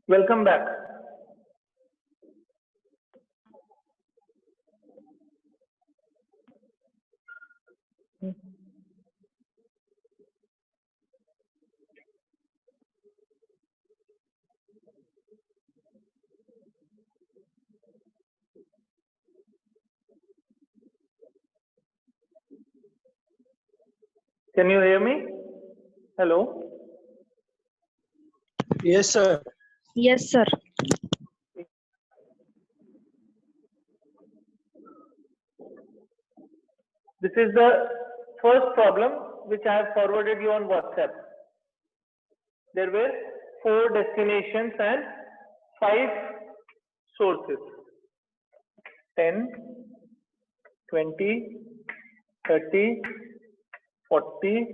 Welcome back. Can you hear me? Hello. Yes, sir. Yes, sir. This is the first problem which I have forwarded you on WhatsApp. There were 4 destinations and 5 sources. 10, 20, 30, 40,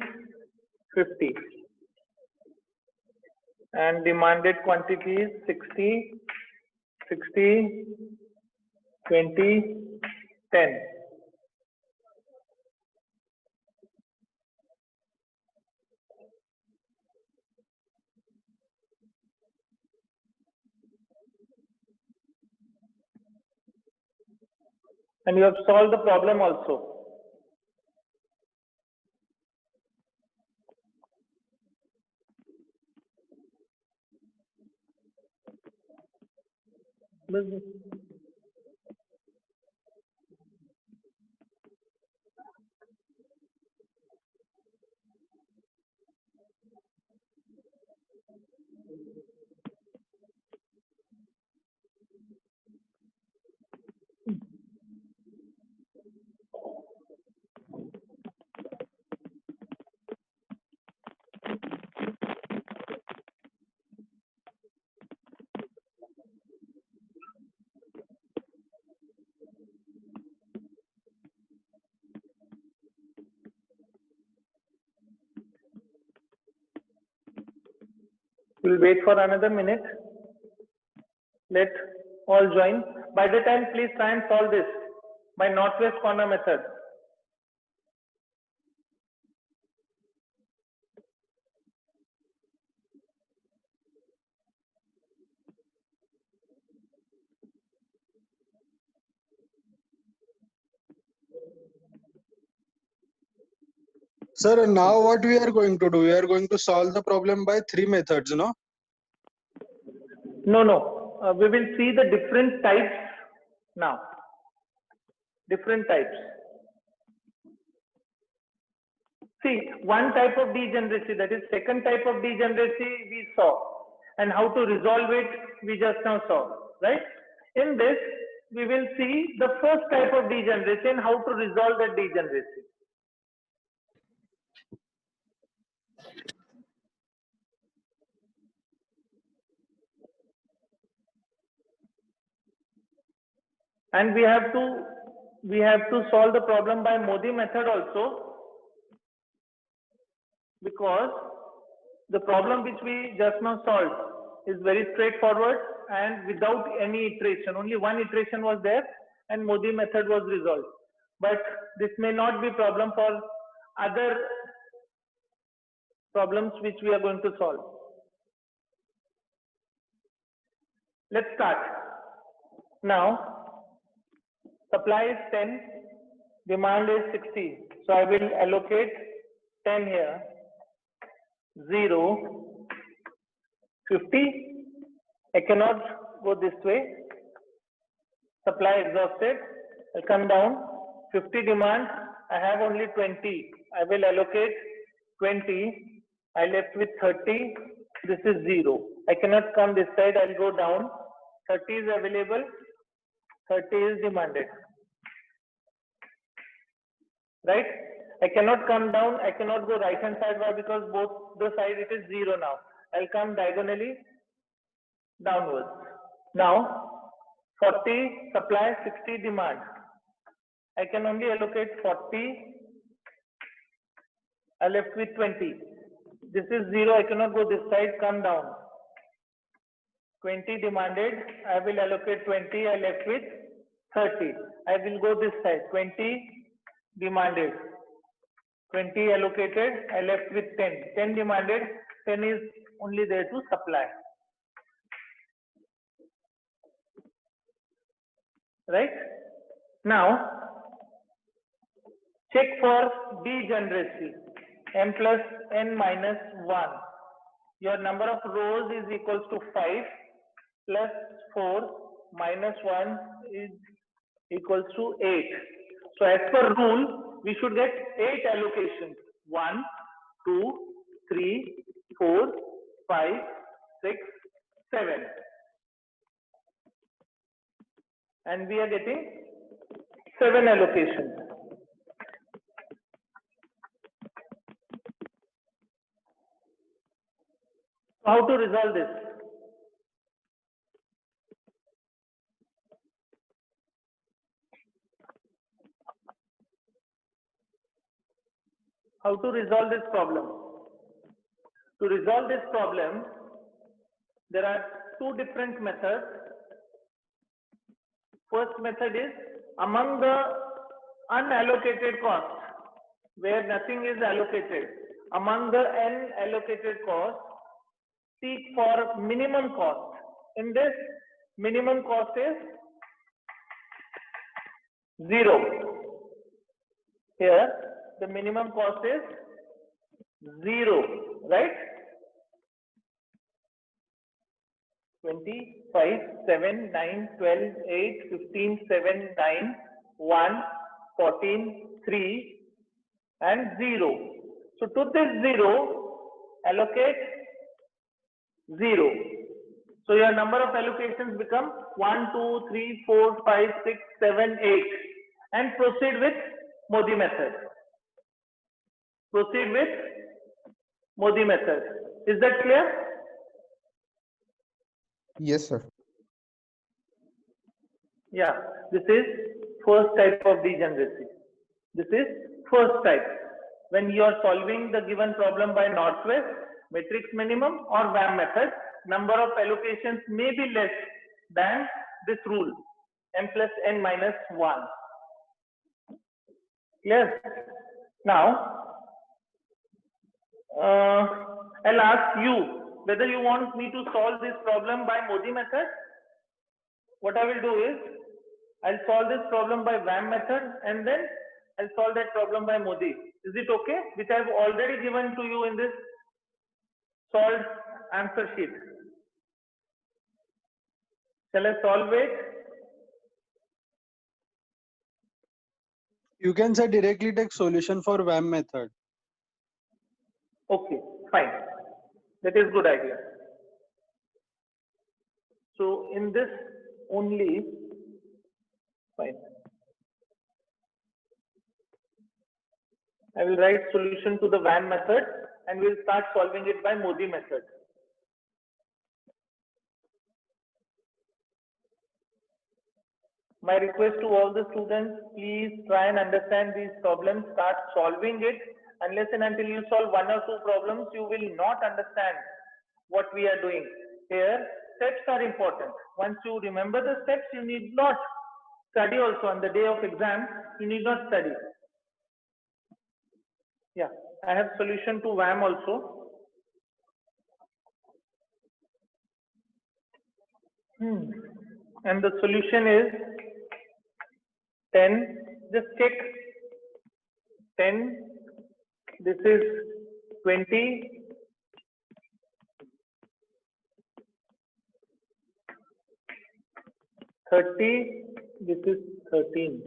50. And demanded quantities 60, 60, 20, 10. And you have solved the problem also. We'll wait for another minute. Let all join. By the time, please try and solve this by northwest corner method. Sir, now what we are going to do? We are going to solve the problem by 3 methods, no? No. We will see the different types now. Different types. See, one type of degeneracy, that is second type of degeneracy we saw, and how to resolve it we just now saw, right? In this, we will see the first type of degeneration and how to resolve that degeneracy. And we have to solve the problem by Modi method also, because the problem which we just now solved is very straightforward and without any iteration. Only one iteration was there and Modi method was resolved. But this may not be problem for other problems which we are going to solve. Let's start. Now, supply is 10, demand is 60. So I will allocate 10 here, 0, 50. I cannot go this way. Supply exhausted. I'll come down. 50 demand. I have only 20. I will allocate 20. I left with 30. This is 0. I cannot come this side. I'll go down. 30 is available. 30 is demanded. Right? I cannot come down. I cannot go right hand side. Why? Because both the side it is 0 now. I'll come diagonally downwards. Now 40 supply, 60 demand. I can only allocate 40. I left with 20. This is 0. I cannot go this side. Come down. 20 demanded. I will allocate 20. I left with 30. I will go this side. 20 demanded. 20 allocated. I left with 10. 10 demanded. 10 is only there to supply. right? Now check for degeneracy, m plus n minus 1. Your number of rows is equals to 5 plus 4 minus 1 is equals to 8. So as per rule, we should get 8 allocations. 1, 2, 3, 4, 5, 6, 7. And we are getting 7 allocations. How to resolve this? How to resolve this problem? To resolve this problem, there are two different methods. First method is among the unallocated costs, where nothing is allocated. Among the n allocated costs, seek for minimum cost. In this, minimum cost is 0. Here, the minimum cost is 0, right? 20, 5, 7, 9, 12, 8, 15, 7, 9, 1, 14, 3, and 0. So to this 0, allocate 0. So your number of allocations become 1, 2, 3, 4, 5, 6, 7, 8. And proceed with Modi method. Proceed with Modi method. Is that clear? Yes, sir. Yeah, this is first type of degeneracy. This is first type. When you are solving the given problem by Northwest, matrix minimum or VAM method, number of allocations may be less than this rule, m plus n minus 1. Clear? Now, I'll ask you whether you want me to solve this problem by Modi method. What I will do is, I'll solve this problem by VAM method and then I'll solve that problem by Modi. Is it okay? Which I've already given to you in this solved answer sheet. Shall I solve it? You can say directly take solution for VAM method. Okay, fine. That is good idea. So in this only, fine. I will write solution to the VAM method and we'll start solving it by Modi method. My request to all the students, please try and understand these problems, start solving it. Unless and until you solve 1 or 2 problems, you will not understand what we are doing. Here, steps are important. Once you remember the steps, you need not study also on the day of exam. You need not study. Yeah, I have solution to VAM also. And the solution is 10. Just check 10. This is 20. 30. This is 13.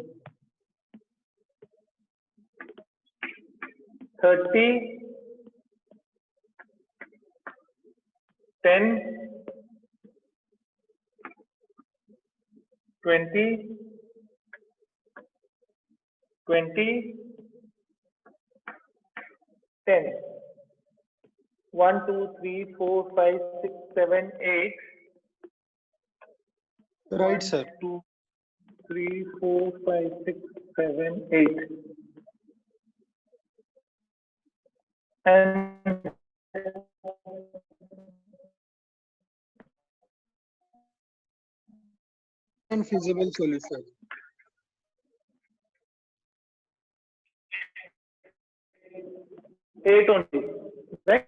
30. 10. 20. 20. 10. 1, 2, 3, 4, 5, 6, 7, 8. Right, sir. 2, 3, 4, 5, 6, 7, 8. And Feasible solution. Eight only, right?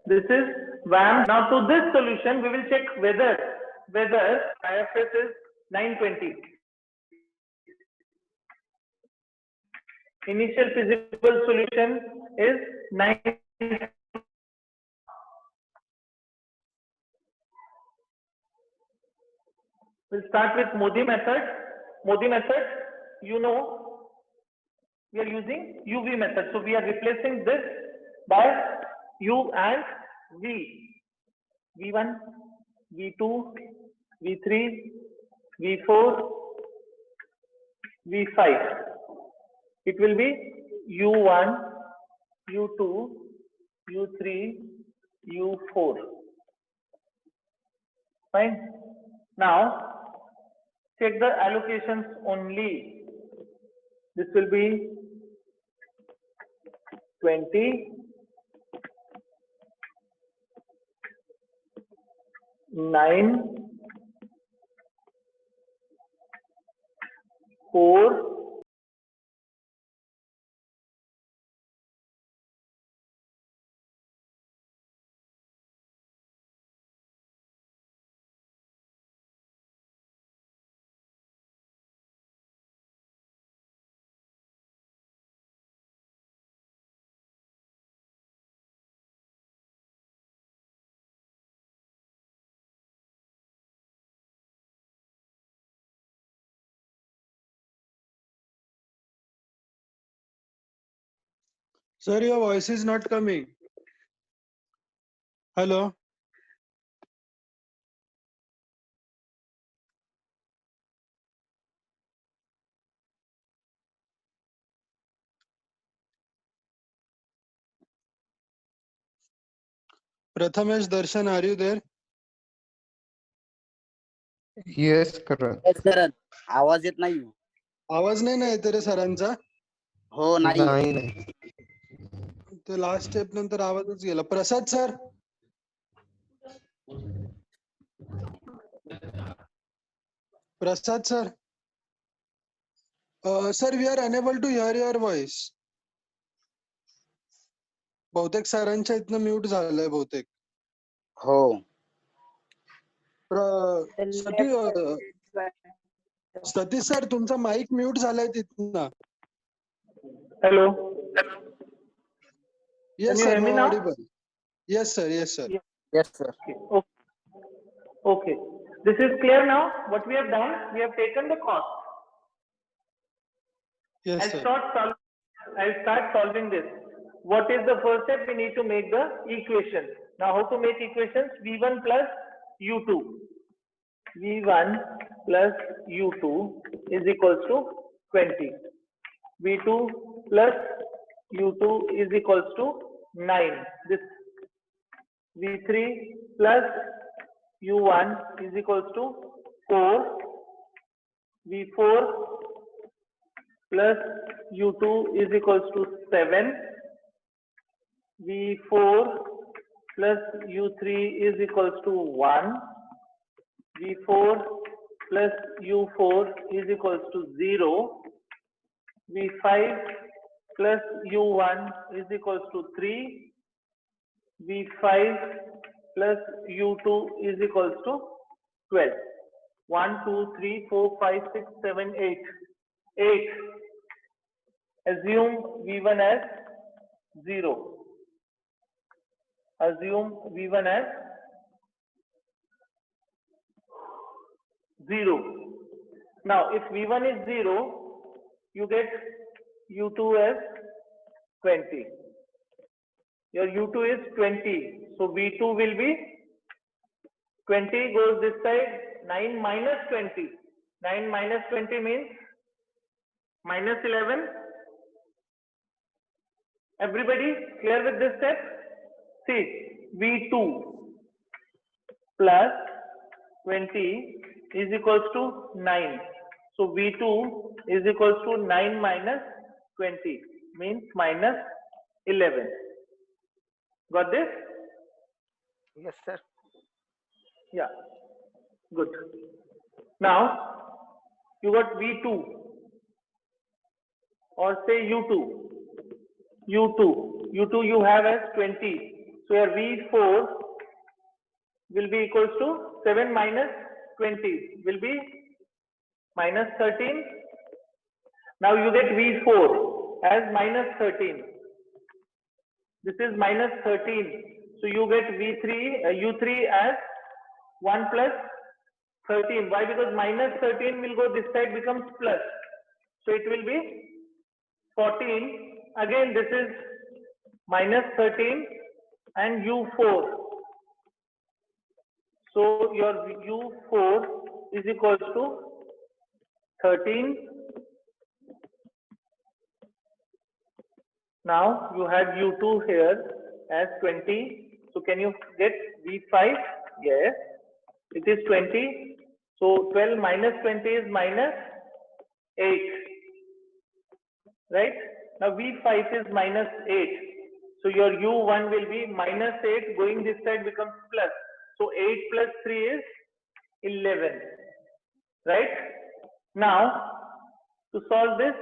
This is VAM. Now to this solution, we will check whether IFS is 920. Initial feasible solution is 9. We'll start with Modi method. Modi method, you know, we are using UV method. So we are replacing this by U and V. V1, V2, V3, V4, V5. It will be U1, U2, U3, U4. Fine. Now, check the allocations only. This will be 20, 9, 4, Sir, your voice is not coming. Hello. Prathamesh, Darshan, are you there? Yes, Karan. Sir आवाज येत नाही. आवाज नाही ना येते रे सरांचा. हो नाही. नाही. ते लास्ट स्टेप नंतर आवाजच गेला. प्रसाद sir. Prasad sir. Sir, we are unable to hear your voice. बहुतेक सरांच्या इथनं म्यूट झालंय बहुतेक. हो. सतीश सर, तुमचा माईक म्यूट झालाय तिथनं. Hello. Yes Can you sir, hear me now now? audible. Yes sir, yes sir. Yes sir. Okay. Okay. This is clear now. What we have done, we have taken the cost. Yes I'll sir. start solving this. What is the first step? We need to make the equation. Now, how to make equations? V1 plus U2. V1 plus U2 is equals to 20. V2 plus U2 is equals to 9. This V3 plus U1 is equals to 4. V4 plus U2 is equals to 7. V4 plus U3 is equals to 1. V4 plus U4 is equals to 0. V5 plus U1 is equals to 3. V5 plus U2 is equals to 12. 1, 2, 3, 4, 5, 6, 7, 8. 8. Assume V1 as 0. Assume V1 as 0. Now, if V1 is 0, you get U2 as 20. Your U2 is 20. So V2 will be 20 goes this side, 9 minus 20. 9 minus 20 means minus 11. Everybody clear with this step? See, V2 plus 20 is equals to 9. So V2 is equals to 9 minus 20 means minus 11. Got this? Yes sir. Yeah. Good. Now you got V2 or say U2. U2 you have as 20. So your V4 will be equals to 7 minus 20 will be minus 13. Now you get V4 as minus 13. This is minus 13. So you get U3 as 1 plus 13. Why? Because minus 13 will go this side, becomes plus. So it will be 14. Again, this is minus 13 and U4. So your U4 is equals to 13. Now you had U2 here as 20. So can you get V5? Yes. It is 20. So 12 minus 20 is minus 8. Right? Now V5 is minus 8. So your U1 will be minus 8. Going this side becomes plus. So 8 plus 3 is 11. Right? Now to solve this,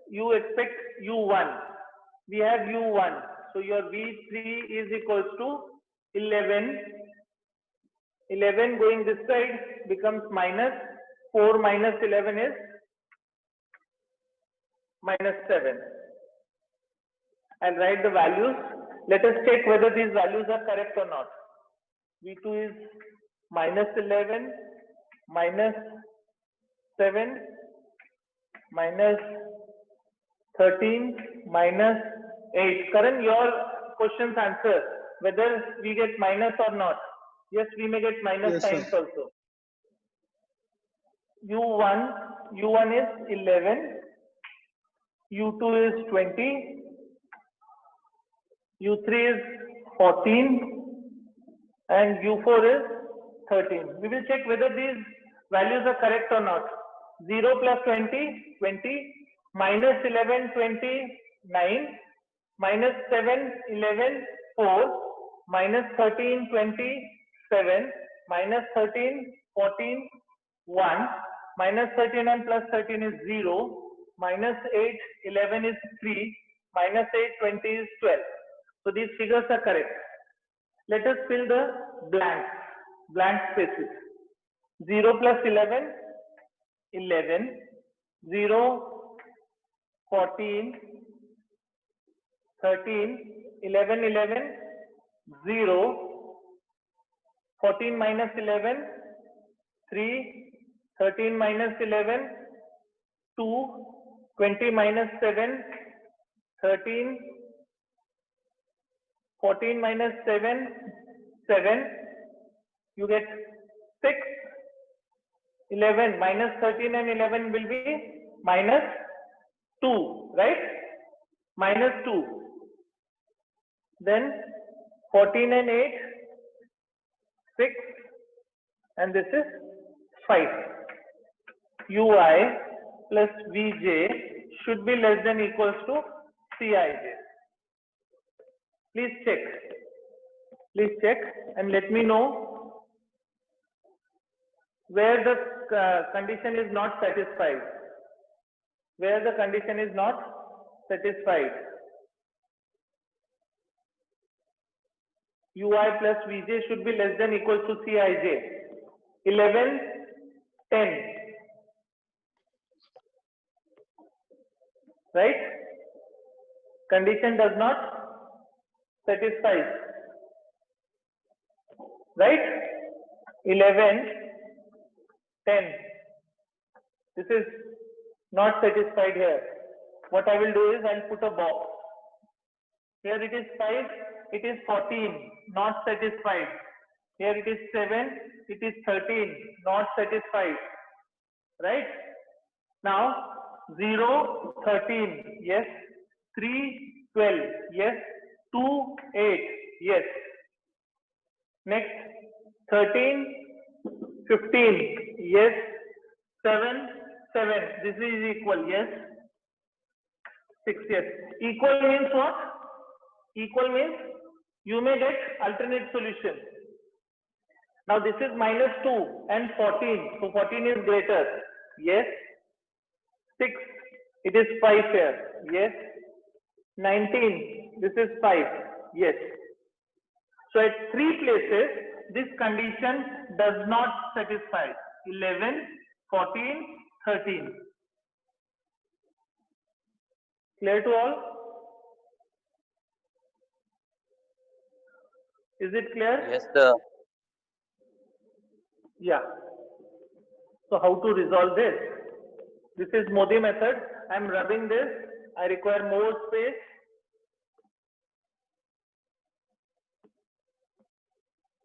you expect U1. We have U1. So your V3 is equals to 11. 11 going this side becomes minus 4 minus 11 is minus 7. I'll write the values. Let us check whether these values are correct or not. V2 is minus 11, minus 7, minus 13, minus 8. Karan, your question's answer, whether we get minus or not. Yes, we may get minus Yes, signs sir. also. U1 is 11, U2 is 20, U3 is 14, and U4 is 13. We will check whether these values are correct or not. 0 plus 20, 20, minus 11, 20, 9, minus 7, 11, 4, minus 13, 20, 7, minus 13, 14, 1, minus 13 and plus 13 is 0, minus 8, 11 is 3, minus 8, 20 is 12. So these figures are correct. Let us fill the blank spaces. 0 plus 11, 11, 0, 14, 13, 11, 11, 0, 14 minus 11, 3, 13 minus 11, 2, 20 minus 7, 13, 14 minus 7, 7, you get 6, 11, minus 13 and 11 will be minus 2, right? Minus 2. Then 14 and 8, 6, and this is 5. Ui plus Vj should be less than equals to Cij. Please check and let me know where the condition is not satisfied. Where the condition is not satisfied. Ui plus Vj should be less than equals to Cij. 11, 10. Right? Condition does not satisfy. Right? 11, 10. This is not satisfied here. What I will do is I'll put a box. Here it is 5, it is 14, not satisfied. Here it is 7, it is 13, not satisfied. Right? Now 0, 13, yes. 3, 12, yes. 2, 8, yes. Next 13, 15, yes. 7, 7, this is equal, yes. 6, yes. Equal means what? Equal means you may get alternate solution. Now this is minus 2 and 14. So 14 is greater. Yes. 6. It is 5 here. Yes. 19. This is 5. Yes. So at 3 places, this condition does not satisfy. 11, 14, 13. Clear to all? Is it clear? Yes, sir. Yeah. So how to resolve this? This is Modi method. I am rubbing this. I require more space.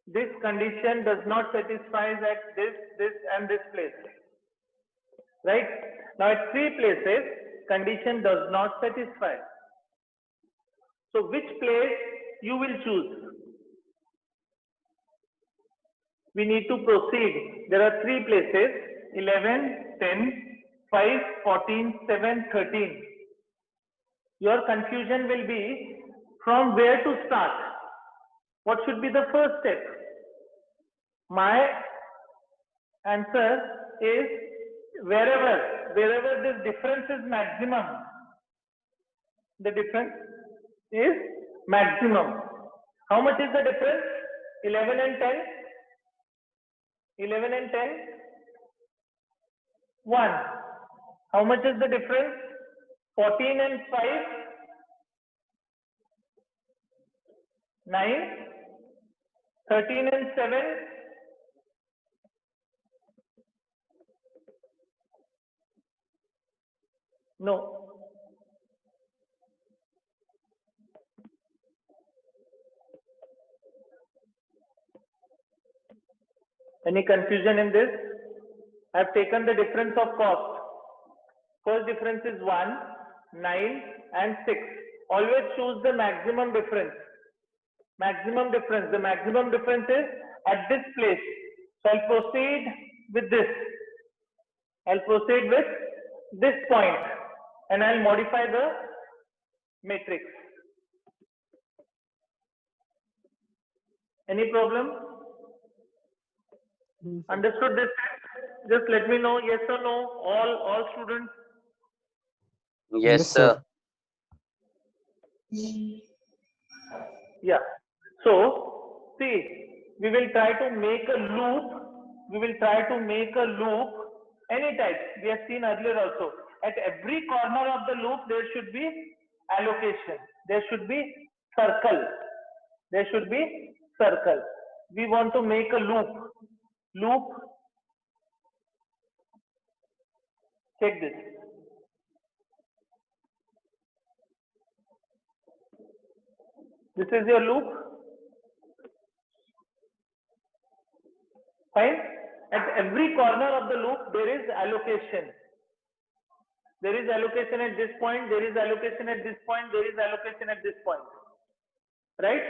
This condition does not satisfy at this and this place. Right? Now at 3 places, condition does not satisfy. So which place you will choose? We need to proceed. There are 3 places, 11, 10, 5, 14, 7, 13. Your confusion will be from where to start. What should be the first step? My answer is wherever this difference is maximum. The difference is maximum. How much is the difference? 11 and 10? 11 and 10? 1. How much is the difference? 14 and 5? 9. 13 and 7? No. Any confusion in this? I have taken the difference of cost. First difference is 1, 9 and 6. Always choose the maximum difference. Maximum difference. The maximum difference is at this place. So I'll proceed with this. I'll proceed with this point and I'll modify the matrix. Any problem? Understood this? Just let me know, yes or no, all students. Yes, Yes, sir. Yeah. So, see, we will try to make a loop. We will try to make a loop any type. We have seen earlier also. At every corner of the loop, there should be allocation. There should be circle. There should be circle. We want to make a loop. Loop. Check this. This is your loop. Fine. At every corner of the loop, there is allocation. There is allocation at this point, there is allocation at this point, there is allocation at this point. Right?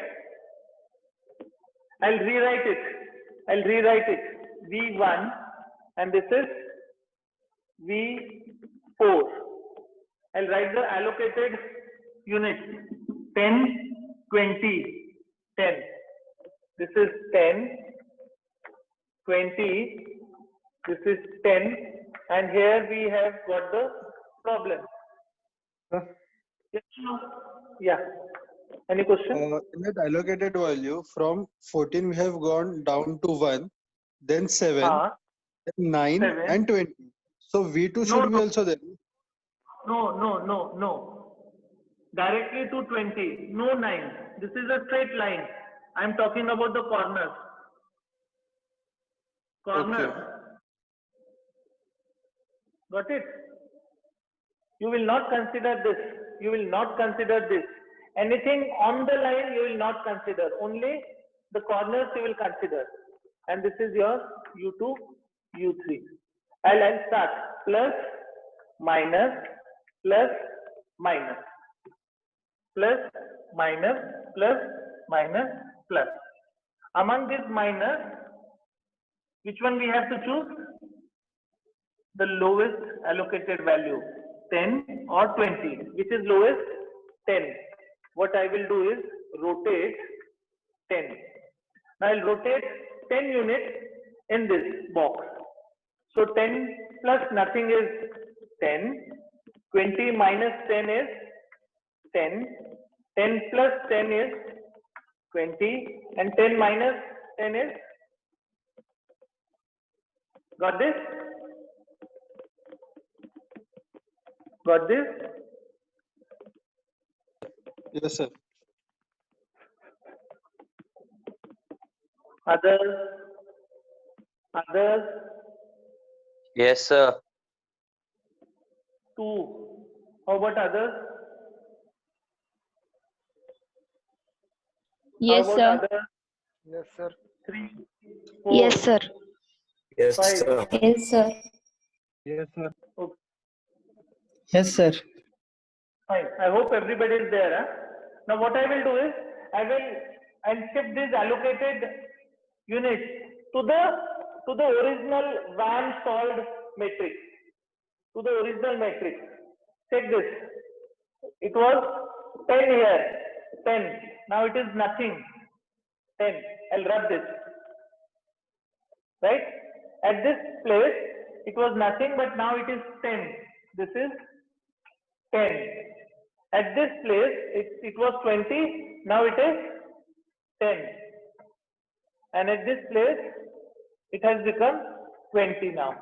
I'll rewrite it. V1 and this is V4. I'll write the allocated units. 10, 20, 10. This is 10, 20, this is 10, and here we have got the problem. Yes, no? Yeah. Any question? In that allocated value, from 14 we have gone down to 1, then 7, then 9 7. and 20. So V2 should be also there. No. Directly to 20. No 9. This is a straight line. I am talking about the corners. Corners. Okay. Got it? You will not consider this. You will not consider this. Anything on the line you will not consider. Only the corners you will consider. And this is your U2, U3. I'll start. Plus, minus, plus, minus. Plus, minus, plus, minus, plus. Among this minus, which one we have to choose? The lowest allocated value, 10 or 20. Which is lowest? 10. What I will do is rotate 10. Now I'll rotate 10 units in this box. So 10 plus nothing is 10. 20 minus 10 is 10. 10 plus 10 is 20. And 10 minus 10 is. Got this? Got this? Yes, sir. Others? Others? Yes, sir. 2. How about others? Yes, How sir. about others? Yes, sir. 3, 4, Yes, sir. Yes, 5. sir. Yes, sir. Yes, sir. Okay, Yes, sir. fine. I hope everybody is there. Huh? Now what I will do is, I'll shift these allocated units to the original VAM solved matrix. To the original matrix. Check this. It was 10 here. 10. Now it is nothing. 10. I'll rub this. Right? At this place, it was nothing, but now it is 10. This is 10. At this place, it was 20. Now it is 10. And at this place, it has become 20 now.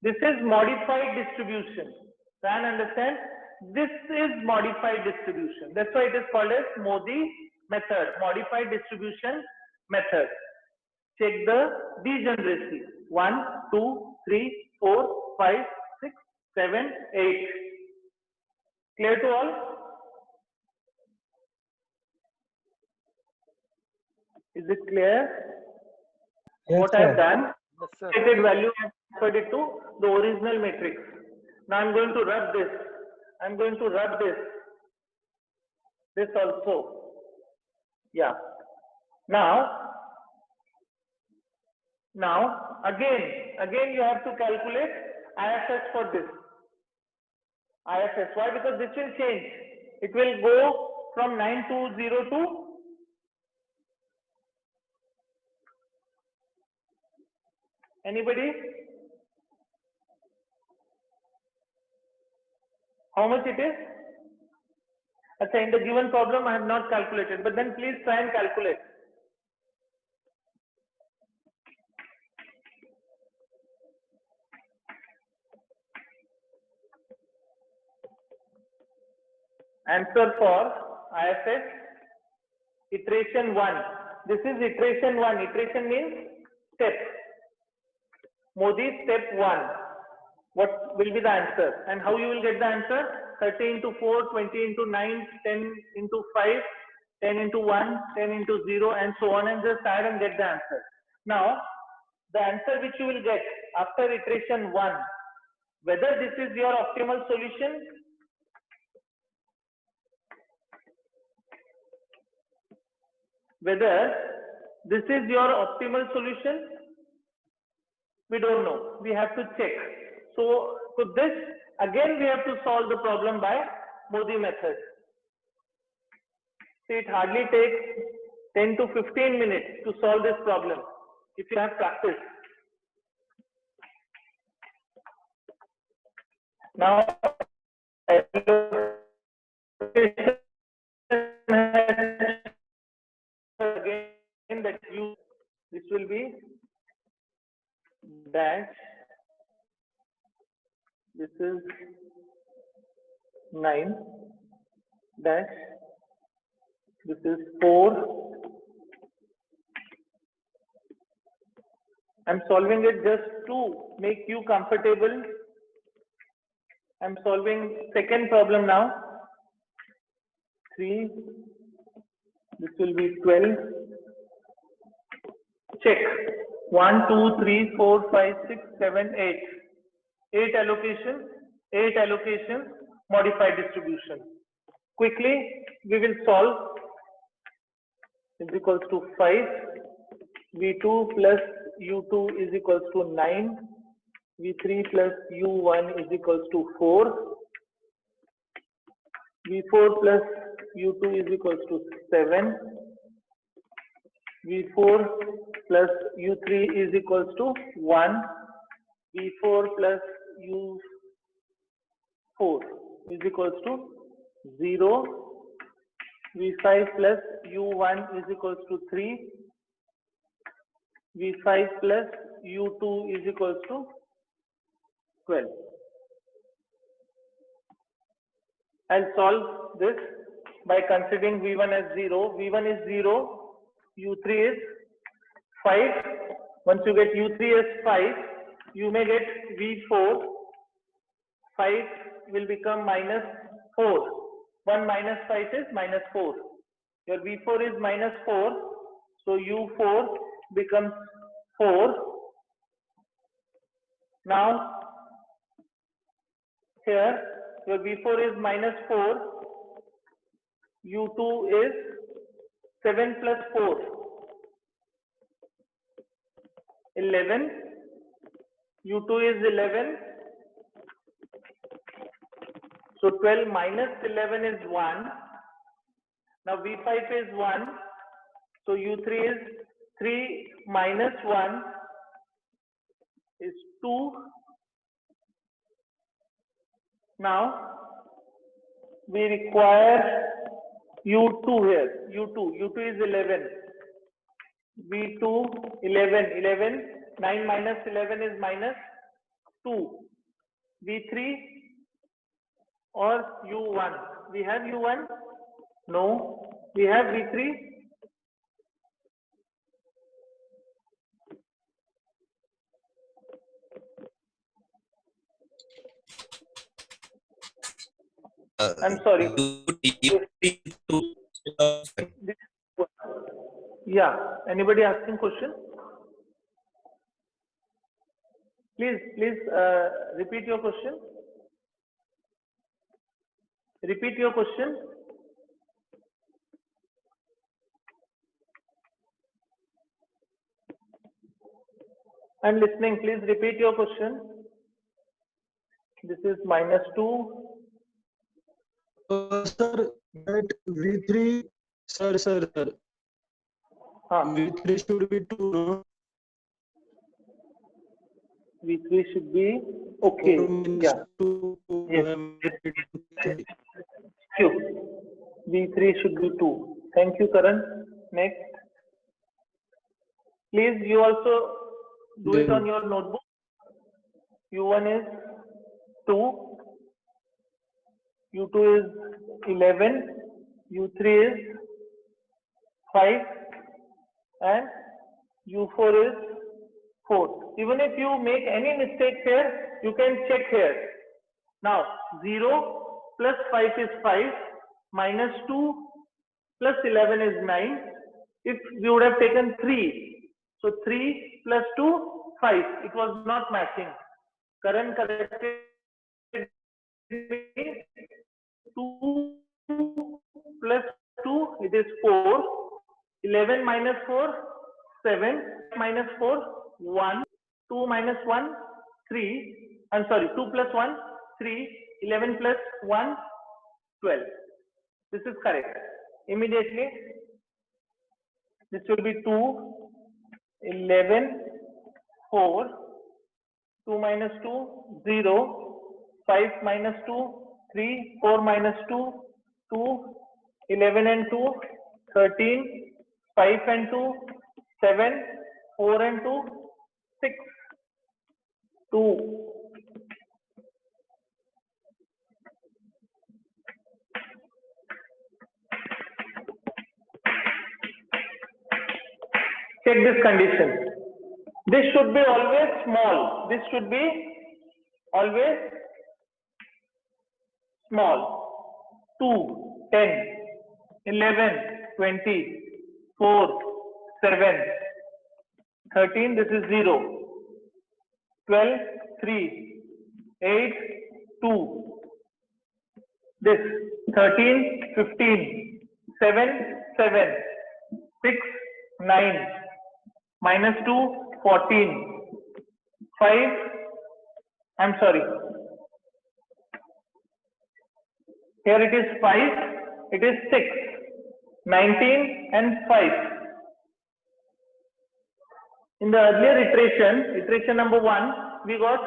This is modified distribution. Can understand? This is modified distribution. That's why it is called as Modi method, modified distribution method. Check the degeneracy. 1, 2, 3, 4, 5, 6, 7, 8. Clear to all? Is it clear? Yes, What I have sir. done? Yes, sir. Stated value I transferred it to the original matrix. Now I'm going to rub this. I'm going to rub this. This also. Yeah. Now again you have to calculate IFS for this. IFS. Why? Because this will change. It will go from 920 to anybody? How much it is? Okay, in the given problem I have not calculated, but then please try and calculate. Answer for IFS, iteration 1. This is iteration 1. Iteration means step. Modi step 1. What will be the answer? And how you will get the answer? 30 into 4, 20 into 9, 10 into 5, 10 into 1, 10 into 0, and so on, and just add and get the answer. Now, the answer which you will get after iteration 1, whether this is your optimal solution, whether this is your optimal solution, we don't know. We have to check. So this, again, we have to solve the problem by Modi method. See, it hardly takes 10 to 15 minutes to solve this problem if you have practice. Now, again that you, this will be dash, this is 9 dash, this is 4. I'm solving it just to make you comfortable. I'm solving second problem now. 3, this will be 12. Check. 1, 2, 3, 4, 5, 6, 7, 8. 8 allocations, 8 allocations, modified distribution. Quickly, we will solve. Is equals to 5. V2 plus U2 is equals to 9. V3 plus U1 is equals to 4. V4 plus U2 is equals to 7. V4 plus U3 is equals to 1. V4 plus U4 is equals to 0. V5 plus U1 is equals to 3. V5 plus U2 is equals to 12. I'll solve this by considering V1 as 0. V1 is 0, U3 is 5. Once you get U3 as 5, you may get V4. 5 will become minus 4. 1 minus 5 is minus 4. Your V4 is minus 4. So U4 becomes 4. Now, here your V4 is minus 4. U2 is 7 plus 4. 11. U2 is 11. So 12 minus 11 is 1. Now V5 is 1. So U3 is 3 minus 1 is 2. Now we require U2 here. U2 is 11. V2 11. 9 minus 11 is minus 2. V3 or U1. We have U1? No. We have V3? I'm sorry. Yeah. Anybody asking question? Please repeat your question. Repeat your question. I'm listening. Please repeat your question. This is minus 2. Sir, that V3, sir. V3 should be 2, no? V3 should be okay. Yeah. 2, Yes. V3 should be 2. Thank you, Karan. Next. Please, you also do it on your notebook. U1 is 2. U2 is 11. U3 is 5. And U4 is 4. Even if you make any mistake here, you can check here. Now, 0 plus 5 is 5. Minus 2 plus 11 is 9. If we would have taken 3, so 3 plus 2, 5. It was not matching. Karan corrected me. 2 plus 2, it is 4. 11 minus 4, 7. Minus 4, 1. 2 minus 1, 3. I'm sorry, 2 plus 1, 3. 11 plus 1, 12. This is correct. Immediately, this will be 2, 11, 4. 2 minus 2, 0. 5 minus 2, 3. 4 minus 2, 2. 11 and 2, 13. 5 and 2, 7. 4 and 2, 6. 2. Check this condition. This should be always small. This should be always small. 2, 10, 11, 20, 4, 7, 13, this is 0. 12, 3, 8, 2. This 13, 15, 7, 7, 6, 9. Minus 2, 14. 5, I'm sorry. Here it is 5, it is 6. 19 and 5. In the earlier iteration number 1, we got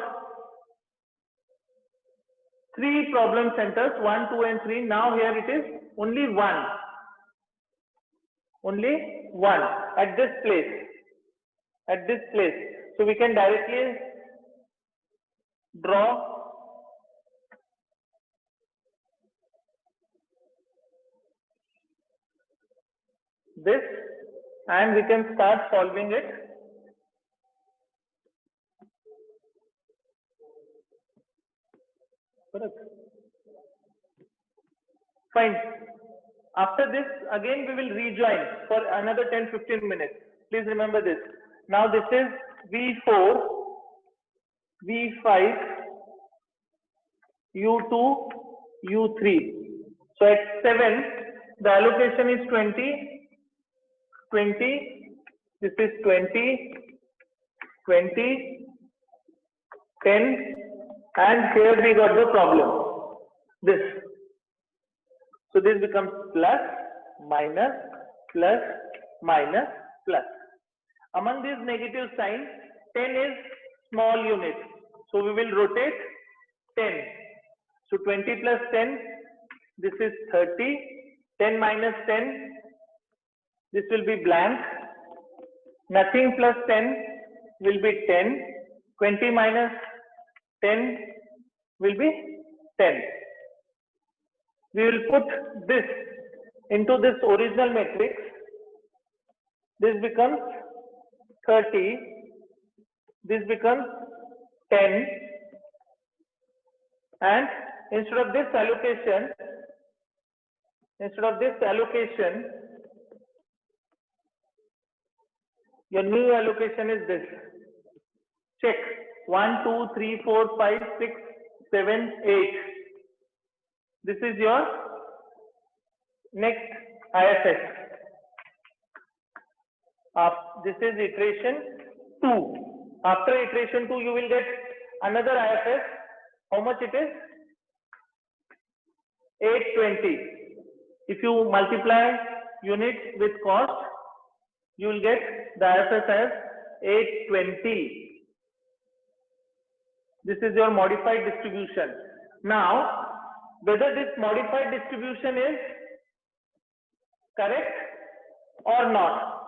3 problem centers, 1, 2 and 3. Now here it is only 1. Only 1 at this place. At this place. So we can directly draw this, and we can start solving it. Correct. Fine. After this, again we will rejoin for another 10-15 minutes. Please remember this. Now this is V4, V5, U2, U3. So at 7, the allocation is 20, 20, this is 20, 20, 10, and here we got the problem, this. So this becomes plus, minus, plus, minus, plus. Among these negative signs, 10 is small unit. So we will rotate 10. So 20 plus 10, this is 30. 10 minus 10, this will be blank. Nothing plus 10 will be 10. 20 minus 10 will be 10. We will put this into this original matrix. This becomes 30. This becomes 10. And instead of this allocation, your new allocation is this. Check. 1, 2, 3, 4, 5, 6, 7, 8. This is your next IFS. This is iteration 2. After iteration 2, you will get another IFS. How much it is? 820. If you multiply units with cost, you will get the IFS as 820. This is your modified distribution. Now, whether this modified distribution is correct or not,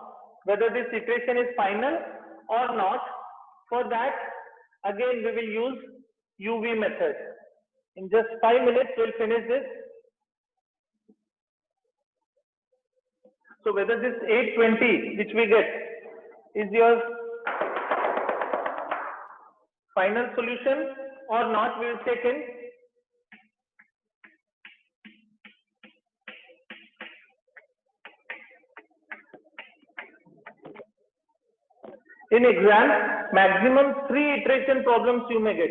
whether this iteration is final or not, for that, again, we will use UV method. In just 5 minutes, we'll finish this. So whether this 820, which we get, is your final solution or not, we will check in exam. Maximum 3 iteration problems you may get.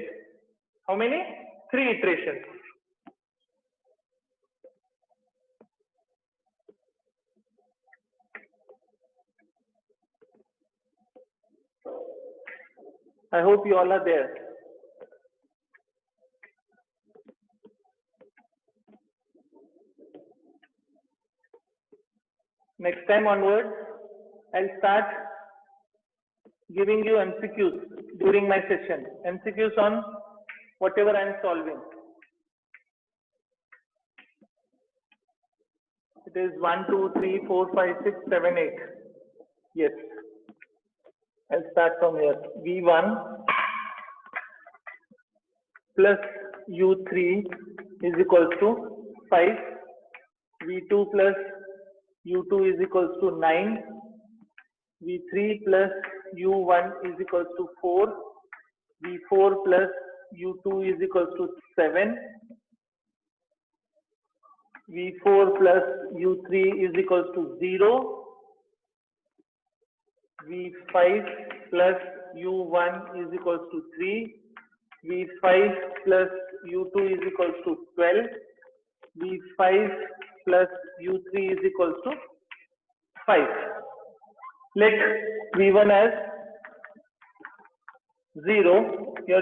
How many? 3 iterations. I hope you all are there. Next time onwards, I'll start giving you MCQs during my session. MCQs on whatever I'm solving. It is 1, 2, 3, 4, 5, 6, 7, 8. Yes. I'll start from here. V1 plus U3 is equals to 5. V2 plus U2 is equals to 9. V3 plus U1 is equals to 4. V4 plus U2 is equals to 7. V4 plus U3 is equals to 0. V5 plus U1 is equals to 3. V5 plus U2 is equals to 12. V5 plus U3 is equals to 5. Let V1 as 0. Your